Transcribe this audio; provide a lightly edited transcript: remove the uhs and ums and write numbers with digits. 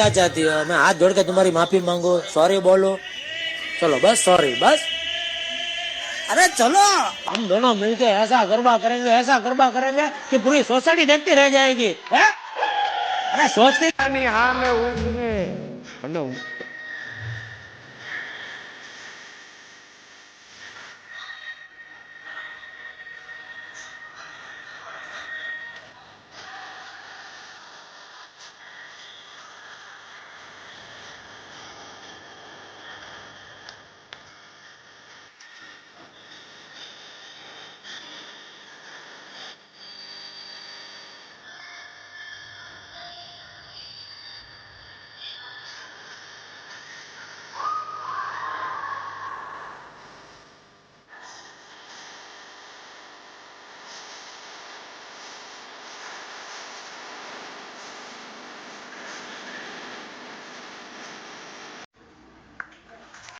क्या चाहती हो? मैं हाथ जोड़ के तुम्हारी माफी मांगू, सॉरी बोलो? चलो बस सॉरी बस। अरे चलो हम दोनों मिलके ऐसा गरबा करेंगे कि पूरी सोसाइटी देखती रह जाएगी है? अरे सोचती ની હામે ઊભી. હલો